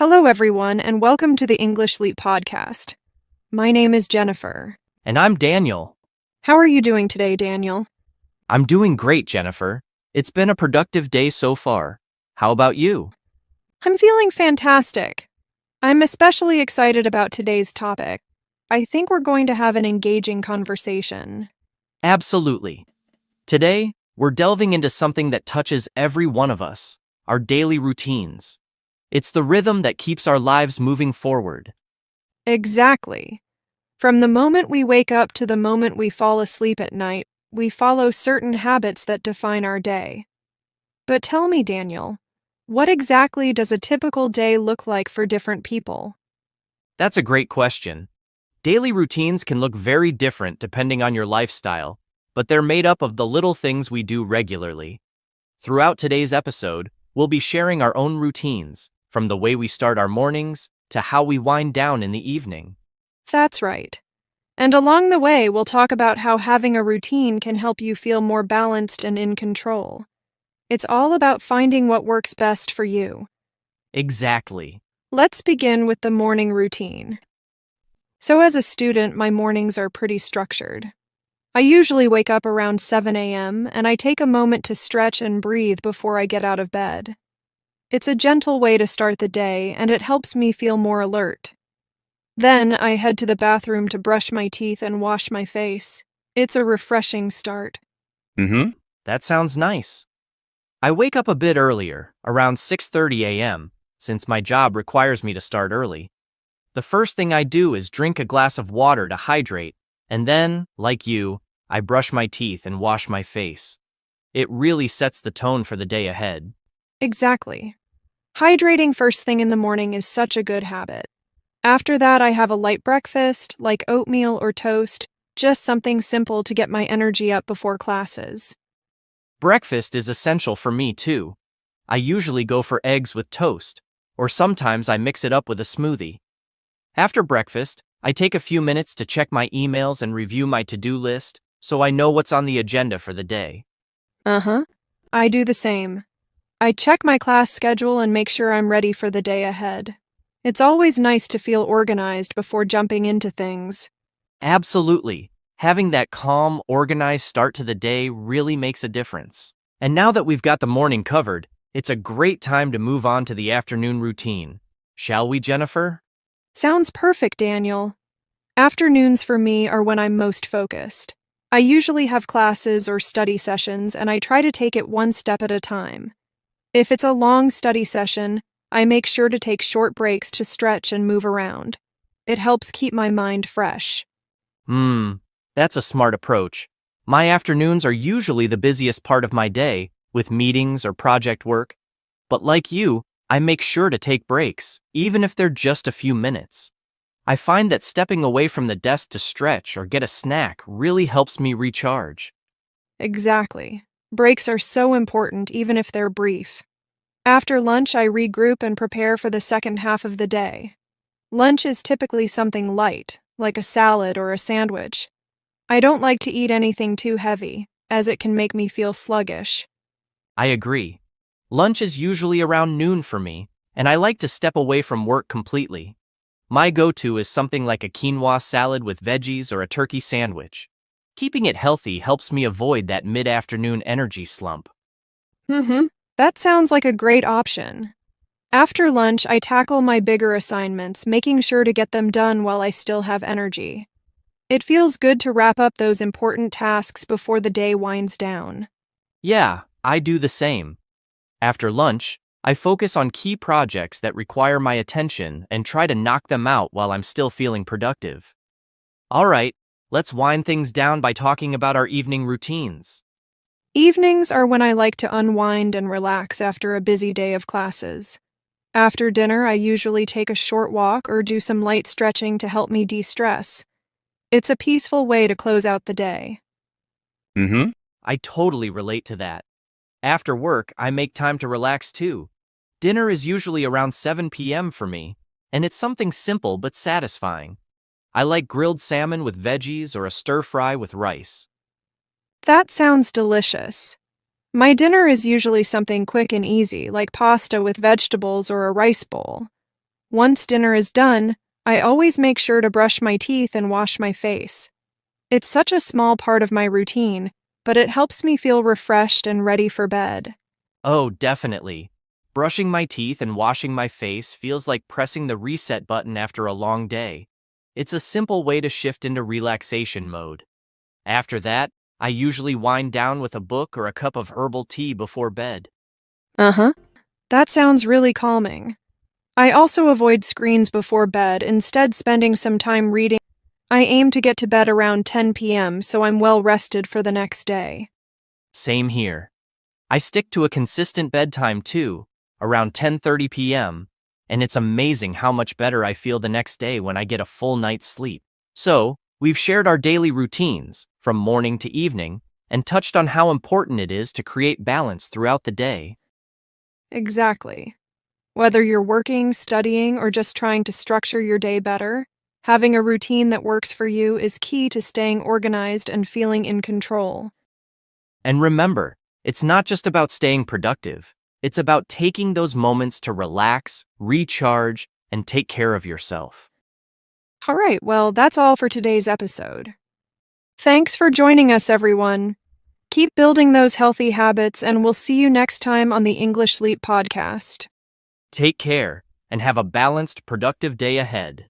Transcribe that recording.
Hello, everyone, and welcome to the English Leap podcast. My name is Jennifer. And I'm Daniel. How are you doing today, Daniel? I'm doing great, Jennifer. It's been a productive day so far. How about you? I'm feeling fantastic. I'm especially excited about today's topic. I think we're going to have an engaging conversation. Absolutely. Today, we're delving into something that touches every one of us, our daily routines. It's the rhythm that keeps our lives moving forward. Exactly. From the moment we wake up to the moment we fall asleep at night, we follow certain habits that define our day. But tell me, Daniel, what exactly does a typical day look like for different people? That's a great question. Daily routines can look very different depending on your lifestyle, but they're made up of the little things we do regularly. Throughout today's episode, we'll be sharing our own routines, from the way we start our mornings to how we wind down in the evening. That's right. And along the way, we'll talk about how having a routine can help you feel more balanced and in control. It's all about finding what works best for you. Exactly. Let's begin with the morning routine. So as a student, my mornings are pretty structured. I usually wake up around 7 a.m. and I take a moment to stretch and breathe before I get out of bed. It's a gentle way to start the day, and it helps me feel more alert. Then I head to the bathroom to brush my teeth and wash my face. It's a refreshing start. That sounds nice. I wake up a bit earlier, around 6:30 a.m., since my job requires me to start early. The first thing I do is drink a glass of water to hydrate, and then, like you, I brush my teeth and wash my face. It really sets the tone for the day ahead. Exactly. Hydrating first thing in the morning is such a good habit. After that, I have a light breakfast, like oatmeal or toast, just something simple to get my energy up before classes. Breakfast is essential for me, too. I usually go for eggs with toast, or sometimes I mix it up with a smoothie. After breakfast, I take a few minutes to check my emails and review my to-do list, so I know what's on the agenda for the day. I do the same. I check my class schedule and make sure I'm ready for the day ahead. It's always nice to feel organized before jumping into things. Absolutely. Having that calm, organized start to the day really makes a difference. And now that we've got the morning covered, it's a great time to move on to the afternoon routine. Shall we, Jennifer? Sounds perfect, Daniel. Afternoons for me are when I'm most focused. I usually have classes or study sessions, and I try to take it one step at a time. If it's a long study session, I make sure to take short breaks to stretch and move around. It helps keep my mind fresh. That's a smart approach. My afternoons are usually the busiest part of my day, with meetings or project work. But like you, I make sure to take breaks, even if they're just a few minutes. I find that stepping away from the desk to stretch or get a snack really helps me recharge. Exactly. Breaks are so important, even if they're brief. After lunch, I regroup and prepare for the second half of the day. Lunch is typically something light, like a salad or a sandwich. I don't like to eat anything too heavy, as it can make me feel sluggish. I agree. Lunch is usually around noon for me, and I like to step away from work completely. My go-to is something like a quinoa salad with veggies or a turkey sandwich. Keeping it healthy helps me avoid that mid-afternoon energy slump. That sounds like a great option. After lunch, I tackle my bigger assignments, making sure to get them done while I still have energy. It feels good to wrap up those important tasks before the day winds down. Yeah, I do the same. After lunch, I focus on key projects that require my attention and try to knock them out while I'm still feeling productive. All right, let's wind things down by talking about our evening routines. Evenings are when I like to unwind and relax after a busy day of classes. After dinner, I usually take a short walk or do some light stretching to help me de-stress. It's a peaceful way to close out the day. I totally relate to that. After work, I make time to relax too. Dinner is usually around 7 p.m. for me, and it's something simple but satisfying. I like grilled salmon with veggies or a stir-fry with rice. That sounds delicious. My dinner is usually something quick and easy, like pasta with vegetables or a rice bowl. Once dinner is done, I always make sure to brush my teeth and wash my face. It's such a small part of my routine, but it helps me feel refreshed and ready for bed. Oh, definitely. Brushing my teeth and washing my face feels like pressing the reset button after a long day. It's a simple way to shift into relaxation mode. After that, I usually wind down with a book or a cup of herbal tea before bed. Uh-huh. That sounds really calming. I also avoid screens before bed, instead spending some time reading. I aim to get to bed around 10 p.m. so I'm well rested for the next day. Same here. I stick to a consistent bedtime too, around 10:30 p.m., and it's amazing how much better I feel the next day when I get a full night's sleep. So, we've shared our daily routines, from morning to evening, and touched on how important it is to create balance throughout the day. Exactly. Whether you're working, studying, or just trying to structure your day better, having a routine that works for you is key to staying organized and feeling in control. And remember, it's not just about staying productive, it's about taking those moments to relax, recharge, and take care of yourself. All right, well, that's all for today's episode. Thanks for joining us, everyone. Keep building those healthy habits, and we'll see you next time on the English Sleep Podcast. Take care, and have a balanced, productive day ahead.